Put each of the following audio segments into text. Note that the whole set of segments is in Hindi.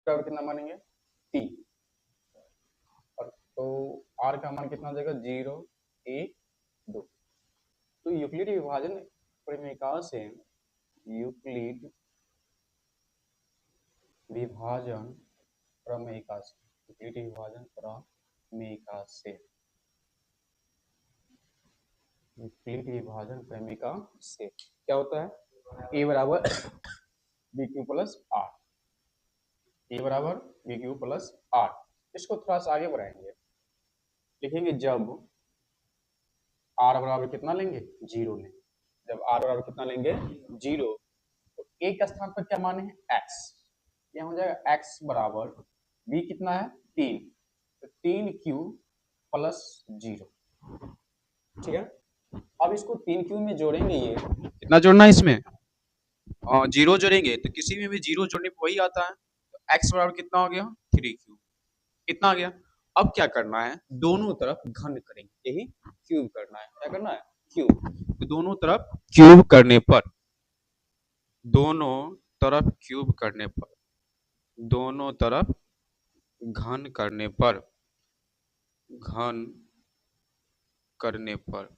बराबर कितना मानेंगे 3, और तो r का मान कितना हो जाएगा 0, 1, 2। तो यूक्लिड विभाजन प्रमेय से यूक्लिड विभाजन प्रमेय से यूक्लिड विभाजन प्रमेय से यूक्लिड विभाजन प्रमेय से क्या होता है, a बराबर बी क्यू प्लस आर, ए बराबर बी क्यू प्लस आर। इसको थोड़ा सा आगे बढ़ाएंगे, लिखेंगे जब आर बराबर कितना लेंगे 0 लेंगे, जब आर बराबर कितना लेंगे 0, तो ए के स्थान पर क्या माने हैं एक्स, यहाँ हो जाएगा एक्स बराबर बी कितना है 3, तो 3q प्लस 0, ठीक है। अब इसको 3q में जोड़ेंगे, ये कितना जोड़ना है इसमें 0 जोड़ेंगे, तो किसी में भी 0 जोड़ने पर वही आता है, तो x बराबर कितना हो गया 3q, कितना आ गया। अब क्या करना है, दोनों तरफ घन करेंगे, यही क्यूब करना है, क्या करना है क्यूब। तो दोनों तरफ क्यूब करने पर, दोनों तरफ क्यूब करने पर, दोनों तरफ घन करने पर, घन करने पर,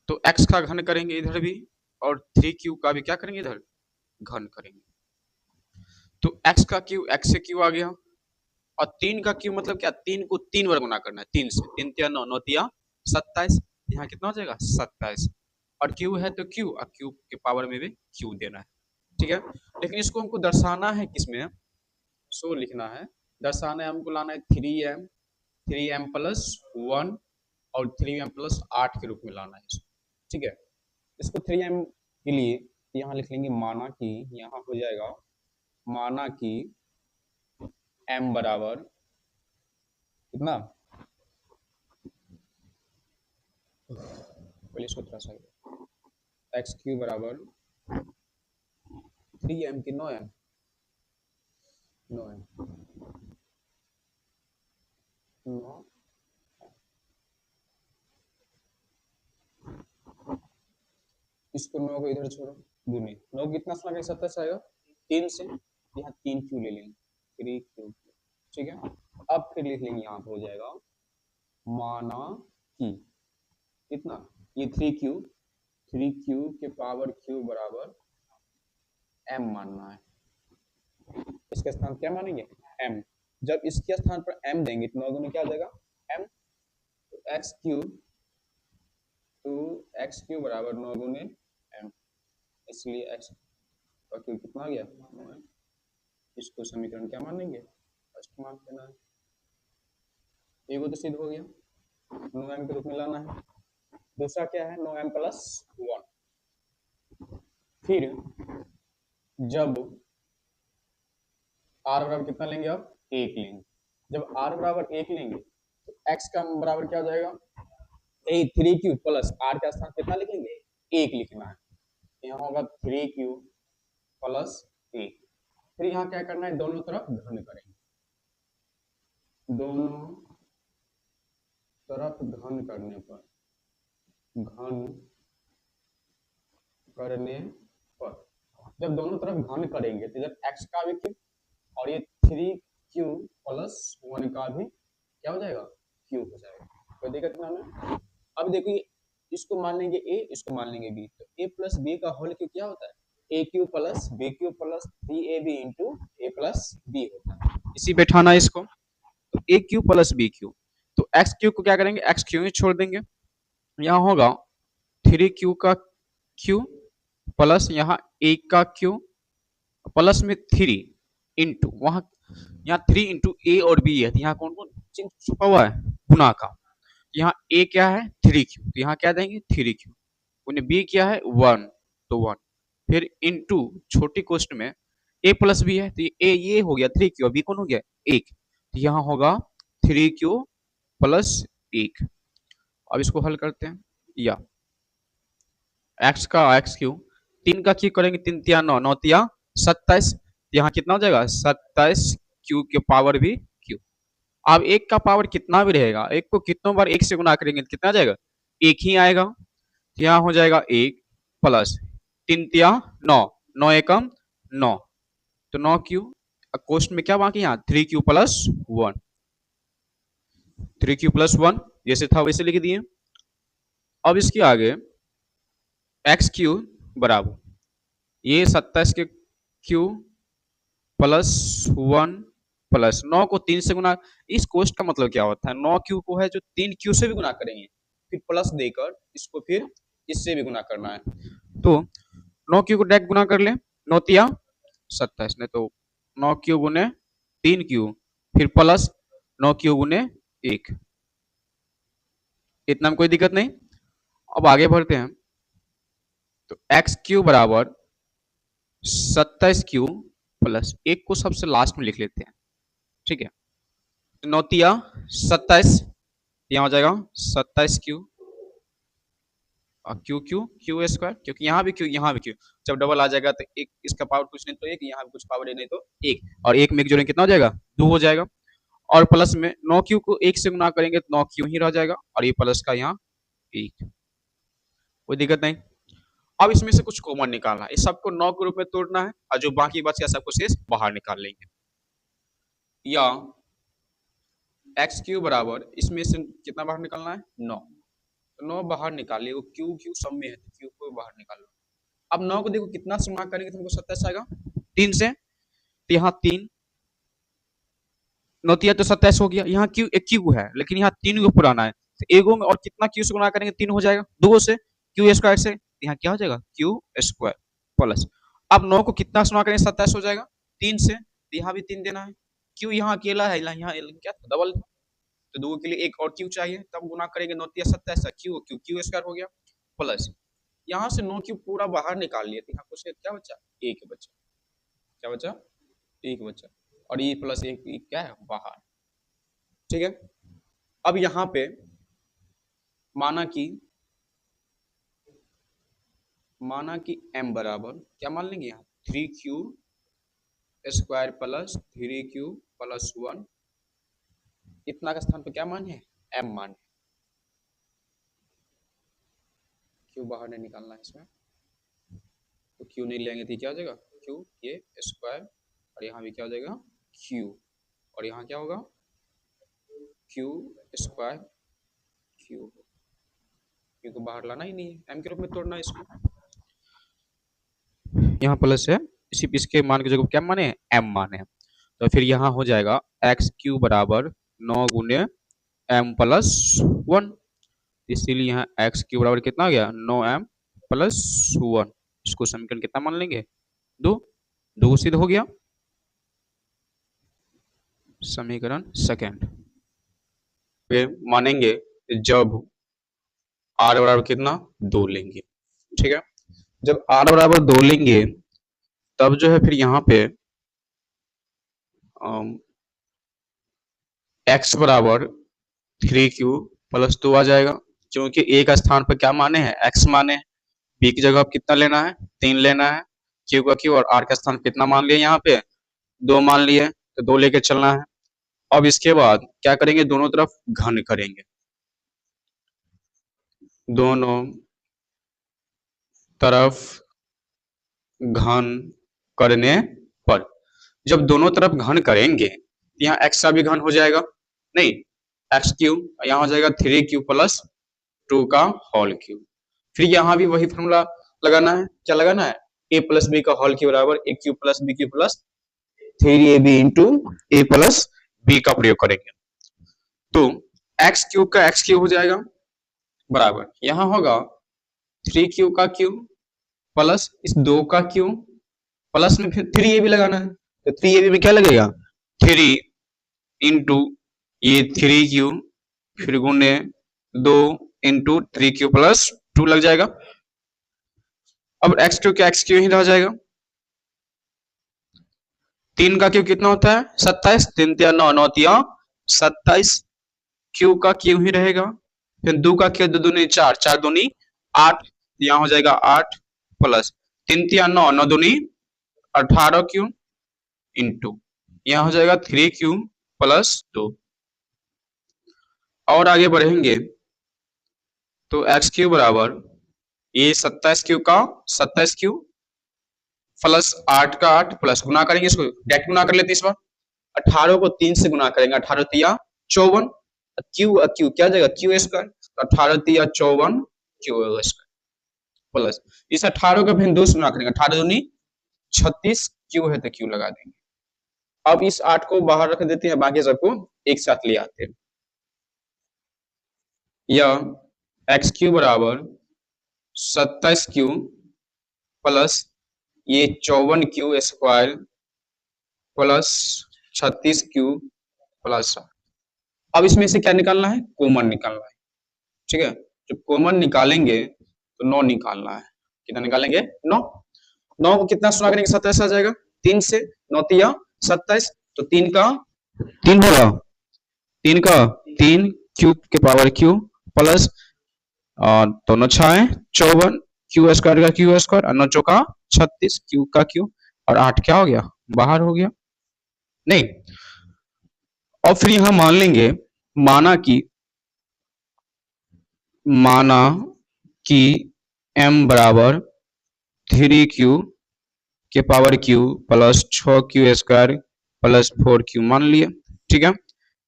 तो x का घन करेंगे इधर भी, और 3q का भी क्या करेंगे इधर घन करेंगे। तो x का क्यूब, x से क्यू आ गया, और 3 का क्यूब मतलब क्या, 3 को 3 बार गुना करना है, 3 से, 3 तिया 9, 9 तिया 27, यहाँ कितना हो जाएगा 27, और क्यू है तो क्यू, और क्यूब के पावर में भी क्यू देना है, ठीक है। लेकिन इसको हमको दर्शाना है किसमें, सो लिखना है, दर्शाना है हमको, लाना है 3m, 3m प्लस 1 और 3m प्लस 8 के रूप में लाना है इसको, ठीक है। इसको 3m के लिए यहाँ लिख लेंगे, माना कि यहाँ हो जाएगा, माना कि m बराबर कितना, पहले सूत्र सा एक्स क्यू बराबर 3m की 9m, 9m, 9, इसको 9 को इधर छोड़ो, दूनी 9 कितना से लगा 27 आएगा 3 से, यहाँ 3q ले लेंगे, 3q, ठीक है। अब फिर लिख लेंगे, यहाँ पे हो जाएगा माना कि कितना, ये 3q, 3q के पावर q बराबर m मानना है, इसके स्थान क्या मानेंगे m, जब इसके स्थान पर m देंगे तो 9 गुना क्या हो जाएगा m, तो x क्यू बराबर 9 गुने m, इसलिए x का क्यू कितना आ गया 9m, इसको समीकरण क्या मानेंगे फर्स्ट मान लेना है, एगो तो सिद्ध हो गया, 9m के रूप में लाना है। दूसरा क्या है 9m प्लस 1, फिर जब r बराबर कितना लेंगे, अब 1 लेंगे, जब r बराबर 1 लेंगे तो x का बराबर क्या हो जाएगा, 3q प्लस r का स्थान कितना लिखेंगे 1 लिखना है, यहाँ होगा 3q प्लस 1, फिर यहाँ क्या करना है, दोनों तरफ घन करेंगे, दोनों तरफ घन करने पर, घन करने पर, जब दोनों तरफ घन करेंगे तो जब x का भी क्यूब और ये 3q प्लस 1 का भी क्या हो जाएगा क्यूब हो जाएगा, कोई दिक्कत ना है। अब देखिए इसको मान लेंगे a, इसको मान लेंगे b, तो a प्लस b का होल क्यूब क्या होता है, a Q plus b Q plus 3ab into a plus b होता है, इसी बैठाना है इसको, तो a Q plus b Q, तो x क्यू को क्या करेंगे x क्यू ही छोड़ देंगे, यहाँ होगा 3q का क्यू प्लस यहाँ 1 का क्यू प्लस में 3 इंटू वहां, यहाँ 3 इंटू ए और बी है, तो यहाँ कौन कौन चिन्ह छुपा हुआ है गुना का, यहाँ a क्या है 3q, तो यहाँ क्या देंगे 3q, उन्हें b क्या है 1, तो 1, फिर इंटू छोटी क्वेश्चन में a प्लस b है, तो ये हो गया 3q, और b कौन हो गया 1, तो यहाँ होगा 3q प्लस 1। अब इसको हल करते हैं, या x का x क्यू, 3 का क्यू करेंगे 3 तिया 9, 9 तिया 27, यहाँ कितना हो जाएगा 27 क्यू के पावर भी क्यू। अब 1 का पावर कितना भी रहेगा, 1 को कितनों बार 1 से गुना करेंगे तो कितना जाएगा 1 ही आएगा, तो यहाँ हो जाएगा 1 प्लस 3 तिया 9, 9 एकम 9, तो 9 क्यू कोष्ट में क्या बाकी यहाँ 3q प्लस 1, 3q प्लस 1 जैसे था वैसे लिख दिए। अब इसके आगे एक्स क्यू बराबर ये 27 के क्यू प्लस 1 प्लस 9 को 3 से गुना। इस कोष्ट का मतलब क्या होता है, 9 क्यू को है जो 3 क्यू से भी गुना करेंगे, फिर प्लस देकर इसको फिर इससे भी गुना करना है। तो 9 क्यू को डायरेक्ट गुना कर ले, 9 तिया 27, नहीं तो 9 क्यू गुने 3 क्यू फिर प्लस 9 क्यू गुने 1, इतना में कोई दिक्कत नहीं। अब आगे बढ़ते हैं, तो एक्स क्यू बराबर 27 क्यू प्लस 1 को सबसे लास्ट में लिख लेते हैं, ठीक है। 9 तिया 27, यहाँ हो जाएगा 27 Q Q Q Q square, क्योंकि यहाँ भी क्यू यहाँ भी क्यू, जब डबल आ जाएगा तो एक इसका पावर कुछ नहीं तो एक, यहाँ भी कुछ पावर नहीं तो एक, और एक में एक जोड़ेंगे कितना हो जाएगा 2 हो जाएगा। और प्लस में 9 क्यू को 1 से गुना करेंगे तो 9 क्यू ही रह जाएगा, और ये प्लस का यहाँ 1, कोई दिक्कत नहीं। अब इसमें से कुछ कॉमन निकालना है, इस सबको 9 के रूप में तोड़ना है, और जो बाकी बच गया सबको शेष बाहर निकाल लेंगे। या एक्स क्यू बराबर इसमें से कितना बाहर निकालना है 9, तो 9 बाहर निकाल लियो, क्यू क्यू सब में है तो क्यू को बाहर निकाल लो। अब 9 को देखो कितना से गुणा करेंगे तुमको 27 आएगा 3 से, तो यहाँ 3 9 तिया तो 27 हो गया। यहाँ क्यू एक क्यू है लेकिन यहाँ 3 को पुराना है, तो एगो में और कितना क्यू से गुणा करेंगे 3 हो जाएगा, 2 से क्यू स्क्वायर से, यहाँ क्या हो जाएगा क्यू स्क्वायर प्लस। अब 9 को कितना से गुणा करेंगे 27 हो जाएगा 3 से, तो यहाँ भी 3 देना है, क्यू यहाँ अकेला है, यहाँ क्या डबल, तो 2 के लिए एक और क्यू चाहिए, तब गुना करेंगे 9 तिया 27 क्यू क्यू क्यू स्क्वायर हो गया प्लस। यहाँ से 9 क्यू पूरा बाहर निकाल लिए, तो यहाँ कुछ क्या बचा, एक बचा, क्या बचा एक बचा, और ये प्लस एक क्या है बाहर, ठीक है। अब यहाँ पे माना कि m बराबर क्या मान लेंगे यहाँ 3q square plus 3q plus 1, इतना का स्थान पे क्या मान है m मान है, q बाहर नहीं निकालना है इसमें, तो q नहीं लेंगे तो क्या हो जाएगा q ये स्क्वायर, और यहाँ भी क्या हो जाएगा q, और यहाँ क्या होगा q स्क्वायर q, q को बाहर लाना ही नहीं है, m के रूप में तोड़ना है इसको, यहाँ प्लस है, सिर्फ इसके मान की जगह क्या माने m माने, तो फिर यहाँ हो जाएगा एक्स क्यू बराबर 9 गुने m प्लस 1, इसीलिए यहाँ एक्स क्यू बराबर कितना हो गया 9m प्लस 1, इसको समीकरण कितना मान लेंगे 2 सिद्ध हो गया, समीकरण सेकंड। फिर मानेंगे जब r बराबर कितना 2 लेंगे, ठीक है, जब r बराबर 2 लेंगे तब जो है फिर यहाँ पे x बराबर 3q प्लस 2 आ जाएगा, क्योंकि a का स्थान पर क्या माने हैं x माने हैं, b की जगह कितना लेना है 3 लेना है, q का q, और r का स्थान कितना मान लिया यहाँ पे 2 मान लिए, तो 2 लेके चलना है। अब इसके बाद क्या करेंगे दोनों तरफ घन करेंगे, दोनों तरफ घन करने पर जब दोनों तरफ घन करेंगे यहाँ x का भी घन हो जाएगा, नहीं एक्स क्यूब, यहाँ हो जाएगा 3q प्लस 2 का होल क्यूब, फिर यहाँ भी वही फॉर्मूला लगाना है, क्या लगाना है a प्लस बी का होल क्यूब बराबर a cube plus b cube plus 3ab into a plus b का प्रयोग करेंगे, तो x क्यूब का x क्यूब हो जाएगा बराबर यहाँ होगा 3q का क्यूब प्लस इस 2 का क्यूब प्लस में फिर 3ab लगाना है, तो 3ab में क्या लगेगा 3 इंटू ये 3q फिर गुने 2 इंटू 3q प्लस 2 लग जाएगा। अब x क्यू का x क्यू ही रह जाएगा, 3 का क्यू कितना होता है 27, 3 तिया 9, 9 तिया 27, क्यू का क्यू ही रहेगा, फिर 2 का क्यू 2 दूनी 4, 4 दूनी 8, यहाँ हो जाएगा 8 प्लस 3 तिया 9, 9 दूनी 18 क्यू इंटू यहाँ हो जाएगा 3q प्लस 2। और आगे बढ़ेंगे तो एक्स क्यू बराबर ये 27 क्यू का 27 क्यू प्लस 8 का 8 प्लस गुना करेंगे, इसको डायरेक्ट गुना कर लेते इस बार। 18 को 3 से गुना करेंगे, 18 तिया 54, क्यू क्यू क्या जाएगा क्यू स्क्वायर, 18 तिया 54 क्यू स्क्वायर प्लस इस 18 का फिर 2 से गुना करेंगे, 18 दूनी 36 क्यू है तो क्यू लगा देंगे। अब इस 8 को बाहर रख देते हैं, बाकी सबको एक साथ ले आते हैं। यह एक्स क्यू बराबर 27 क्यू प्लस ये 54 Q square plus 36 Q plus. अब इसमें से क्या निकालना है, कॉमन निकालना है, ठीक है। जब कॉमन निकालेंगे तो 9 निकालना है, कितना निकालेंगे 9। 9 को कितना सुना करेंगे, 27 आ जाएगा, 3 से 9 तिया 27, तो 3 का 3 होगा, 3 का 3 क्यूब के पावर क्यू प्लस दोनों छाए 54 क्यू स्क्वायर का क्यू स्क्वायर और 9 चौका 36 क्यू का क्यू और 8 क्या हो गया बाहर हो गया नहीं। और फिर यहां मान लेंगे, माना कि m बराबर 3q के power q plus 6q square plus 4q मान लिए, ठीक है।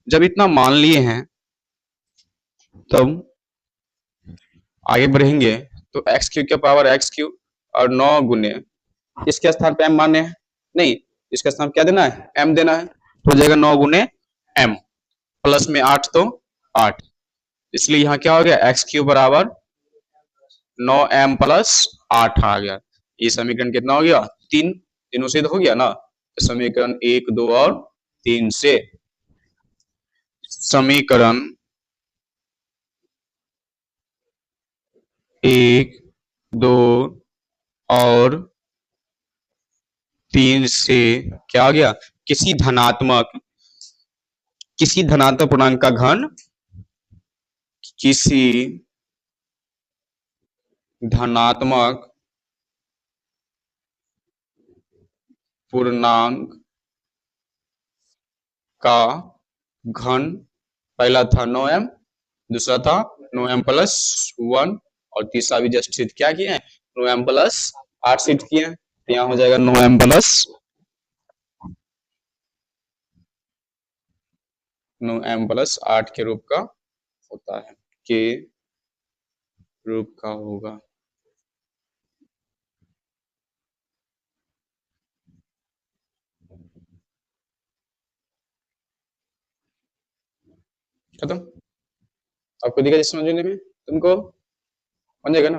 जब इतना मान लिए हैं तब आगे बढ़ेंगे तो एक्स क्यू के पावर एक्स क्यू और 9 गुने इसके स्थान पे m माने हैं, नहीं इसके स्थान क्या देना है m देना है, तो हो जाएगा 9 गुने m प्लस में 8 तो 8, इसलिए यहाँ क्या हो गया एक्स क्यू बराबर 9m प्लस 8 आ गया। ये समीकरण कितना हो गया 3, तीनों से हो गया ना, तो समीकरण 1 2 और 3 से समीकरण 1 2 और 3 से क्या आ गया, किसी धनात्मक पूर्णांक का घन, किसी धनात्मक पूर्णांक का घन, पहला था 9m, दूसरा था 9m प्लस 1 और तीसरा भी जस्ट क्या किए हैं 9m प्लस 8 सेट किए हैं, तो यहाँ हो जाएगा 9m प्लस 9m प्लस 8 के रूप का होता है, के रूप का होगा। खत्म, आपको दिखा समझने में, तुमको बन जाएगा ना।